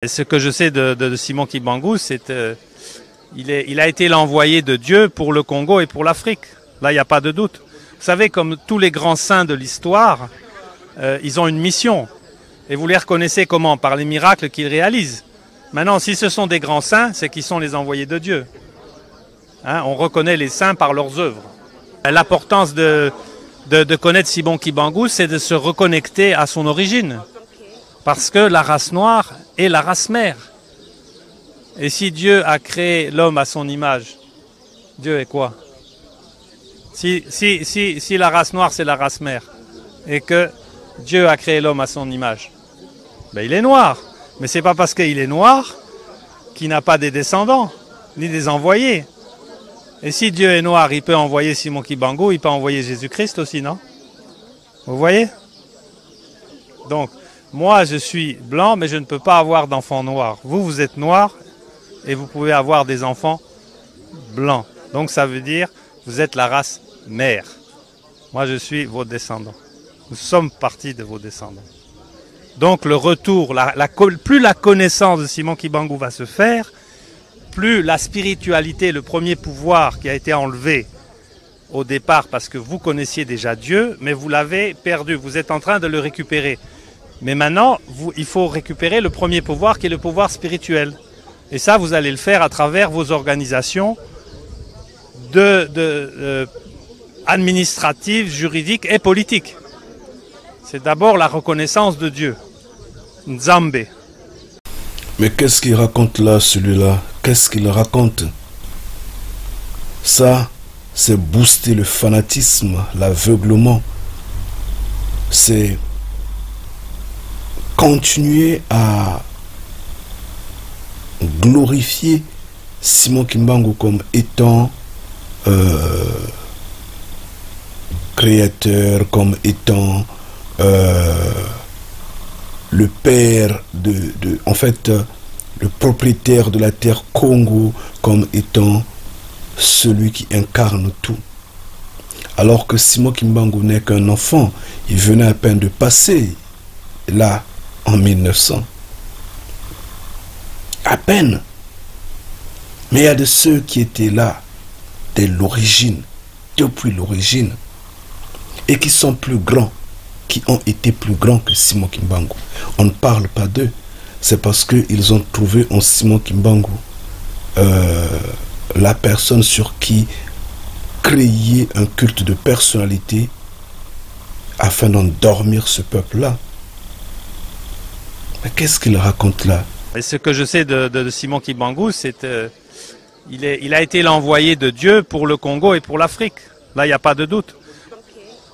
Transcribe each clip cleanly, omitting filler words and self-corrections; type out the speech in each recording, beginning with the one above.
Et ce que je sais de Simon Kimbangu, c'est qu'il a été l'envoyé de Dieu pour le Congo et pour l'Afrique. Là, il n'y a pas de doute. Vous savez, comme tous les grands saints de l'histoire, ils ont une mission. Et vous les reconnaissez comment? Par les miracles qu'ils réalisent. Maintenant, si ce sont des grands saints, c'est qu'ils sont les envoyés de Dieu. Hein, on reconnaît les saints par leurs œuvres. L'importance de connaître Simon Kimbangu, c'est de se reconnecter à son origine. Parce que la race noire est la race mère. Et si Dieu a créé l'homme à son image, Dieu est quoi? Si la race noire c'est la race mère, et que Dieu a créé l'homme à son image, ben il est noir. Mais c'est pas parce qu'il est noir qu'il n'a pas des descendants, ni des envoyés. Et si Dieu est noir, il peut envoyer Simon Kimbangu, il peut envoyer Jésus-Christ aussi, non? Vous voyez? Donc, moi, je suis blanc, mais je ne peux pas avoir d'enfants noirs. Vous, vous êtes noirs et vous pouvez avoir des enfants blancs. Donc, ça veut dire vous êtes la race mère. Moi, je suis vos descendants. Nous sommes partis de vos descendants. Donc, le retour, plus la connaissance de Simon Kimbangu va se faire, plus la spiritualité, le premier pouvoir qui a été enlevé au départ parce que vous connaissiez déjà Dieu, mais vous l'avez perdu. Vous êtes en train de le récupérer. Mais maintenant, il faut récupérer le premier pouvoir qui est le pouvoir spirituel. Et ça, vous allez le faire à travers vos organisations administratives, juridiques et politiques. C'est d'abord la reconnaissance de Dieu. Nzambe. Mais qu'est-ce qu'il raconte là, celui-là? Qu'est-ce qu'il raconte? Ça, c'est booster le fanatisme, l'aveuglement. C'est continuer à glorifier Simon Kimbangu comme étant créateur, comme étant le père en fait, le propriétaire de la terre Congo, comme étant celui qui incarne tout. Alors que Simon Kimbangu n'est qu'un enfant, il venait à peine de passer là en 1900. À peine. Mais il y a de ceux qui étaient là dès l'origine, depuis l'origine, et qui sont plus grands, qui ont été plus grands que Simon Kimbangu. On ne parle pas d'eux. C'est parce qu'ils ont trouvé en Simon Kimbangu la personne sur qui créer un culte de personnalité afin d'endormir ce peuple-là. Mais qu'est-ce qu'il raconte là? Et ce que je sais de Simon Kimbangu, c'est qu'il a été l'envoyé de Dieu pour le Congo et pour l'Afrique. Là, il n'y a pas de doute.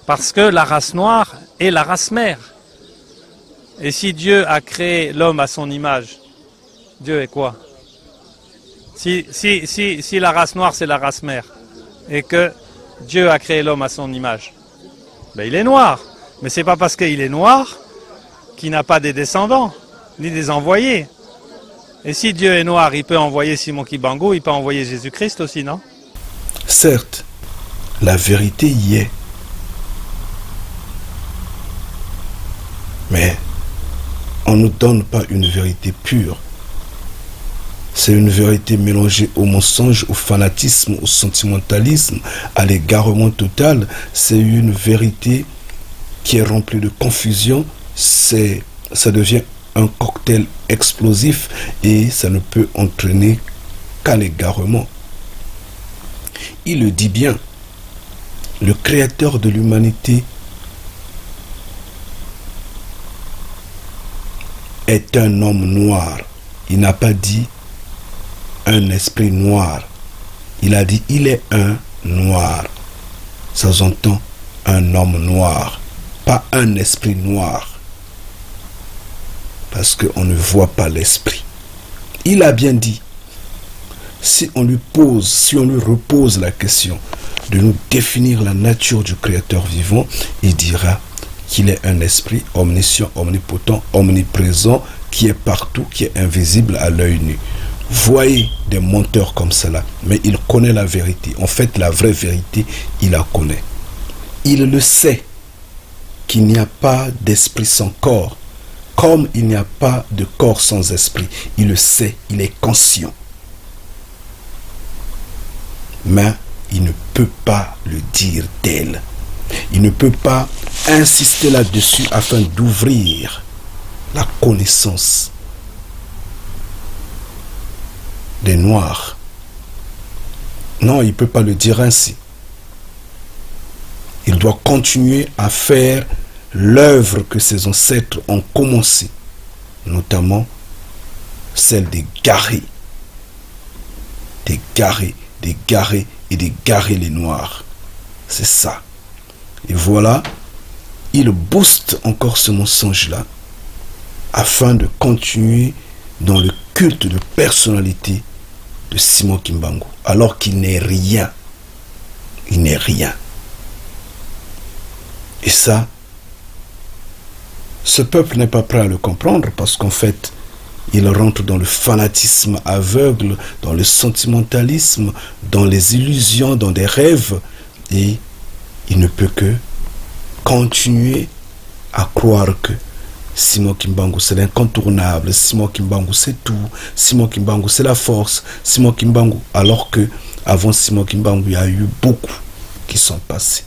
Parce que la race noire est la race mère. Et si Dieu a créé l'homme à son image, Dieu est quoi? Si la race noire c'est la race mère, et que Dieu a créé l'homme à son image, ben il est noir. Mais c'est pas parce qu'il est noir qu'il n'a pas des descendants, ni des envoyés. Et si Dieu est noir, il peut envoyer Simon Kimbangu, il peut envoyer Jésus-Christ aussi, non? Certes, la vérité y est. Mais on ne donne pas une vérité pure. C'est une vérité mélangée au mensonge, au fanatisme, au sentimentalisme, à l'égarement total. C'est une vérité qui est remplie de confusion. Ça devient un cocktail explosif et ça ne peut entraîner qu'à l'égarement. Il le dit bien, le créateur de l'humanité est un homme noir. Il n'a pas dit un esprit noir. Il a dit il est un noir. Ça s'entend, un homme noir, pas un esprit noir. Parce qu'on ne voit pas l'esprit. Il a bien dit, si on lui repose la question de nous définir la nature du Créateur vivant, il dira qu'il est un esprit omniscient, omnipotent, omniprésent, qui est partout, qui est invisible à l'œil nu. Voyez des menteurs comme cela, mais il connaît la vérité. En fait, la vraie vérité, il la connaît. Il le sait qu'il n'y a pas d'esprit sans corps, Comme il n'y a pas de corps sans esprit, il le sait, il est conscient. Mais il ne peut pas le dire d'elle. Il ne peut pas insister là-dessus afin d'ouvrir la connaissance des Noirs. Non, il ne peut pas le dire ainsi. Il doit continuer à faire l'œuvre que ses ancêtres ont commencé, notamment celle d'égarer les Noirs. C'est ça. Et voilà, il booste encore ce mensonge-là afin de continuer dans le culte de personnalité de Simon Kimbangu, alors qu'il n'est rien. Il n'est rien. Et ça, ce peuple n'est pas prêt à le comprendre parce qu'en fait, il rentre dans le fanatisme aveugle, dans le sentimentalisme, dans les illusions, dans des rêves. Et il ne peut que continuer à croire que Simon Kimbangu c'est l'incontournable, Simon Kimbangu c'est tout, Simon Kimbangu c'est la force, Simon Kimbangu, alors que avant Simon Kimbangu il y a eu beaucoup qui sont passés.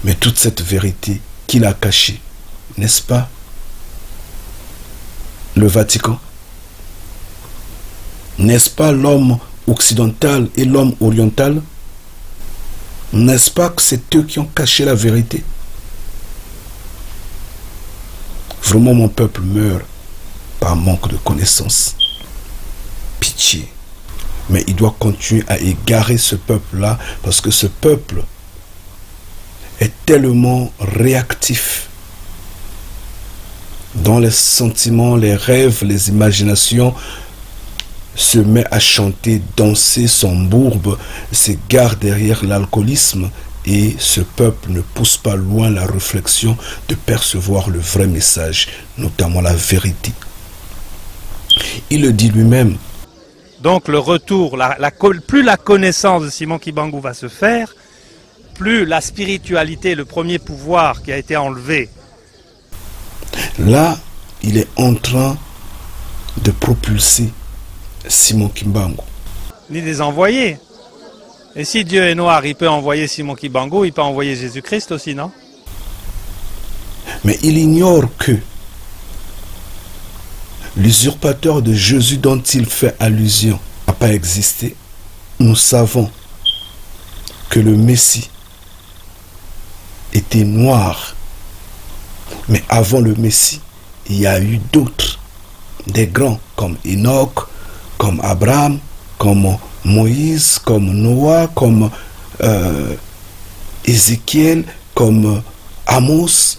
Mais toute cette vérité qu'il a cachée, n'est-ce pas le Vatican? N'est-ce pas l'homme occidental et l'homme oriental? N'est-ce pas que c'est eux qui ont caché la vérité? Vraiment, mon peuple meurt par manque de connaissances. Pitié. Mais il doit continuer à égarer ce peuple-là parce que ce peuple est tellement réactif dans les sentiments, les rêves, les imaginations, se met à chanter, danser, s'embourbe, s'égare derrière l'alcoolisme et ce peuple ne pousse pas loin la réflexion de percevoir le vrai message, notamment la vérité. Il le dit lui-même. Donc le retour, plus la connaissance de Simon Kimbangu va se faire, plus la spiritualité, le premier pouvoir qui a été enlevé. Là, il est en train de propulser Simon Kimbangu. Ni des envoyés. Et si Dieu est noir, il peut envoyer Simon Kimbangu, il peut envoyer Jésus-Christ aussi, non? Mais il ignore que l'usurpateur de Jésus dont il fait allusion n'a pas existé. Nous savons que le Messie était noir. Mais avant le Messie, il y a eu d'autres, des grands comme Enoch, comme Abraham, comme Moïse, comme Noah, comme Ézéchiel, comme Amos,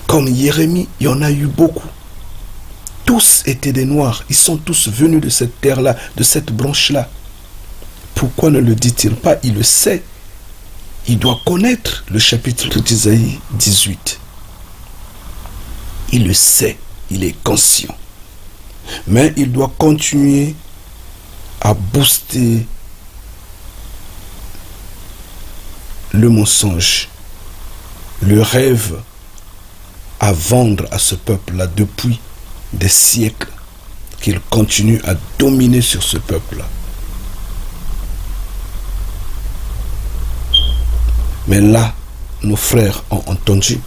comme Jérémie. Il y en a eu beaucoup. Tous étaient des Noirs. Ils sont tous venus de cette terre-là, de cette branche-là. Pourquoi ne le dit-il pas? Il le sait. Il doit connaître le chapitre d'Isaïe 18. Il le sait. Il est conscient. Mais il doit continuer à booster le mensonge, le rêve, à vendre à ce peuple-là depuis des siècles, qu'il continue à dominer sur ce peuple-là. Mais là, nos frères ont entendu.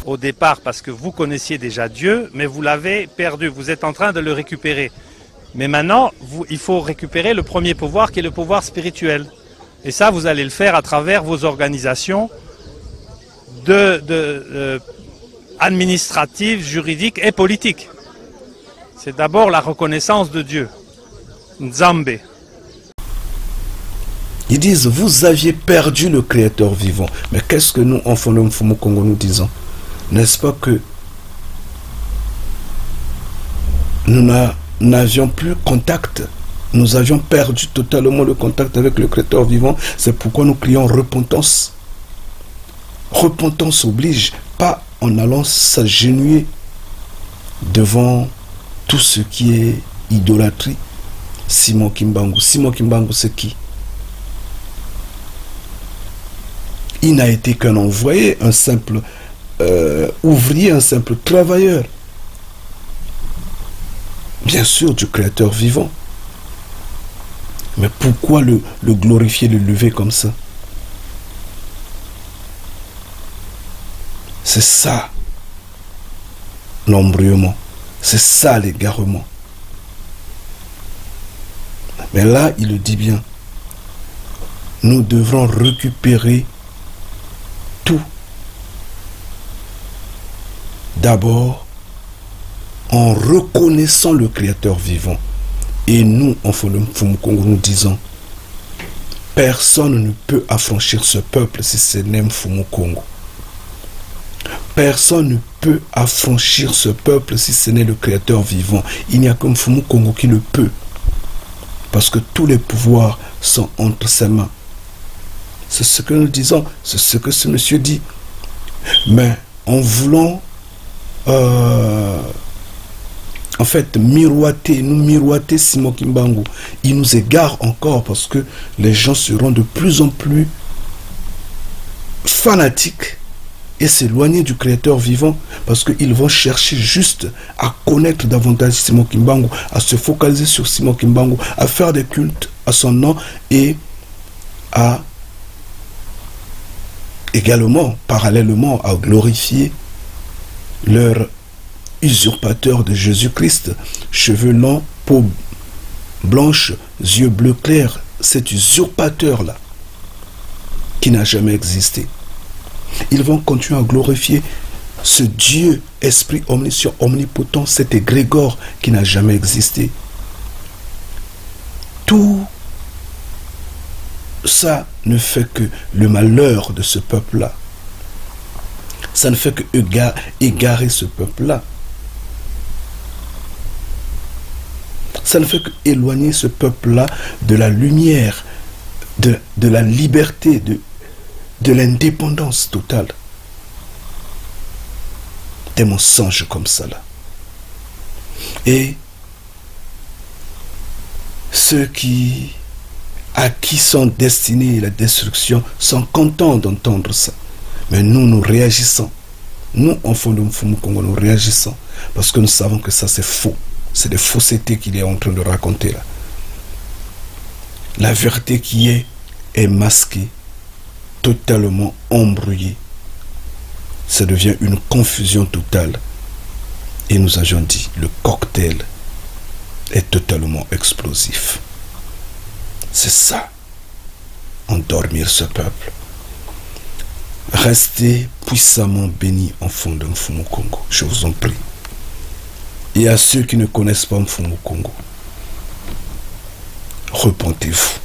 Au départ, parce que vous connaissiez déjà Dieu, mais vous l'avez perdu. Vous êtes en train de le récupérer. Mais maintenant, il faut récupérer le premier pouvoir qui est le pouvoir spirituel. Et ça, vous allez le faire à travers vos organisations administratives, juridiques et politiques. C'est d'abord la reconnaissance de Dieu. Nzambe. Ils disent, vous aviez perdu le Créateur vivant. Mais qu'est-ce que nous, enfants de Mfumu Congo, nous disons? N'est-ce pas que nous n'avions plus contact? Nous avions perdu totalement le contact avec le Créateur vivant. C'est pourquoi nous crions repentance. Repentance oblige, pas en allant s'agenouiller devant tout ce qui est idolâtrie. Simon Kimbangu. Simon Kimbangu, c'est qui? Il n'a été qu'un envoyé, un simple ouvrier, un simple travailleur. Bien sûr, du Créateur vivant. Mais pourquoi le glorifier, le lever comme ça? C'est ça l'embrayement. C'est ça l'égarement. Mais là, il le dit bien. Nous devrons récupérer tout. D'abord, en reconnaissant le Créateur vivant. Et nous, en Congo, nous disons, personne ne peut affranchir ce peuple si ce n'est Mfumu Congo. Personne ne peut affranchir ce peuple si ce n'est le Créateur vivant. Il n'y a que Mfumu Congo qui le peut. Parce que tous les pouvoirs sont entre ses mains. C'est ce que nous disons, c'est ce que ce monsieur dit. Mais en voulant en fait nous miroiter Simon Kimbangu, il nous égare encore parce que les gens seront de plus en plus fanatiques et s'éloigner du Créateur vivant parce qu'ils vont chercher juste à connaître davantage Simon Kimbangu, à se focaliser sur Simon Kimbangu, à faire des cultes à son nom et à également, parallèlement, à glorifier leur usurpateur de Jésus-Christ, cheveux longs, peau blanche, yeux bleus clairs, cet usurpateur-là qui n'a jamais existé. Ils vont continuer à glorifier ce Dieu, esprit omniscient, omnipotent, cet égrégore qui n'a jamais existé. Tout ça ne fait que le malheur de ce peuple-là. Ça ne fait que égarer ce peuple-là. Ça ne fait que éloigner ce peuple-là de la lumière, de la liberté, de l'indépendance totale. Des mensonges comme ça là. Et ceux à qui sont destinés la destruction sont contents d'entendre ça. Mais nous réagissons. Nous, enfants de Mfumu Congo, nous réagissons. Parce que nous savons que ça c'est faux. C'est des faussetés qu'il est en train de raconter là. La vérité qui est masquée, totalement embrouillée. Ça devient une confusion totale. Et nous avions dit, le cocktail est totalement explosif. C'est ça, endormir ce peuple. Restez puissamment bénis, enfants de Mfumu Congo, je vous en prie. Et à ceux qui ne connaissent pas Mfumu Congo, repentez-vous.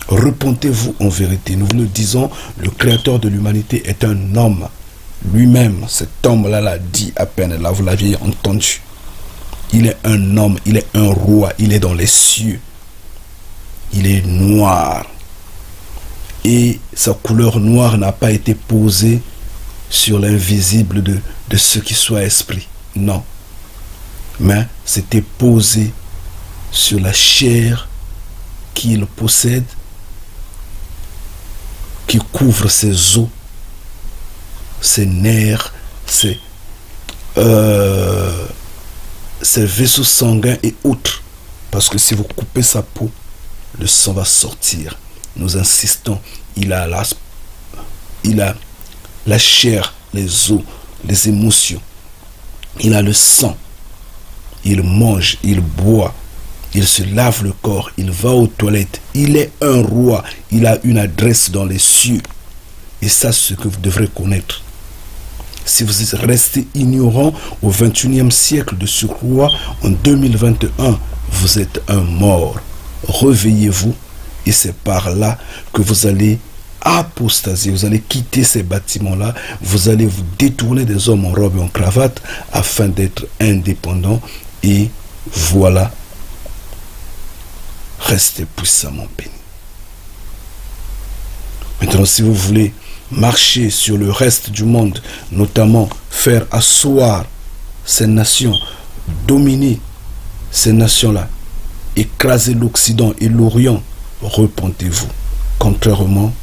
Repentez-vous en vérité. Nous vous le disons, le Créateur de l'humanité est un homme. Lui-même, cet homme-là l'a dit à peine, là vous l'aviez entendu. Il est un homme, il est un roi, il est dans les cieux. Il est noir. Et sa couleur noire n'a pas été posée sur l'invisible de ce qui soit esprit. Non. Mais c'était posé sur la chair qu'il possède, qui couvre ses os, ses nerfs, ses vaisseaux sanguins et autres. Parce que si vous coupez sa peau, le sang va sortir. Nous insistons, il a la chair, les os, les émotions. Il a le sang. Il mange, il boit, il se lave le corps, il va aux toilettes. Il est un roi. Il a une adresse dans les cieux. Et ça, c'est ce que vous devrez connaître. Si vous restez ignorant au 21e siècle de surcroît, en 2021, vous êtes un mort. Réveillez-vous et c'est par là que vous allez apostasier, vous allez quitter ces bâtiments-là, vous allez vous détourner des hommes en robe et en cravate afin d'être indépendants et voilà, restez puissamment bénis. Maintenant, si vous voulez marcher sur le reste du monde, notamment faire asseoir ces nations, dominer ces nations-là, écraser l'Occident et l'Orient, repentez-vous. Contrairement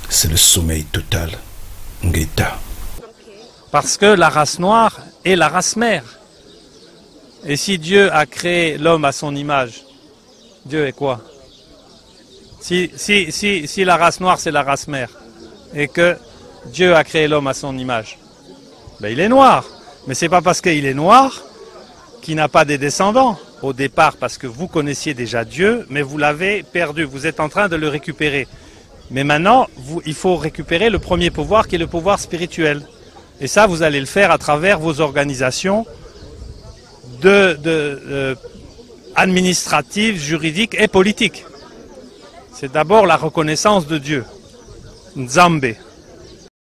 c'est le sommeil total. Ngeta. Parce que la race noire est la race mère. Et si Dieu a créé l'homme à son image, Dieu est quoi? Si la race noire c'est la race mère, et que Dieu a créé l'homme à son image, ben il est noir. Mais c'est pas parce qu'il est noir qu'il n'a pas des descendants. Au départ, parce que vous connaissiez déjà Dieu, mais vous l'avez perdu. Vous êtes en train de le récupérer. Mais maintenant, il faut récupérer le premier pouvoir qui est le pouvoir spirituel. Et ça, vous allez le faire à travers vos organisations administratives, juridiques et politiques. C'est d'abord la reconnaissance de Dieu. Nzambe.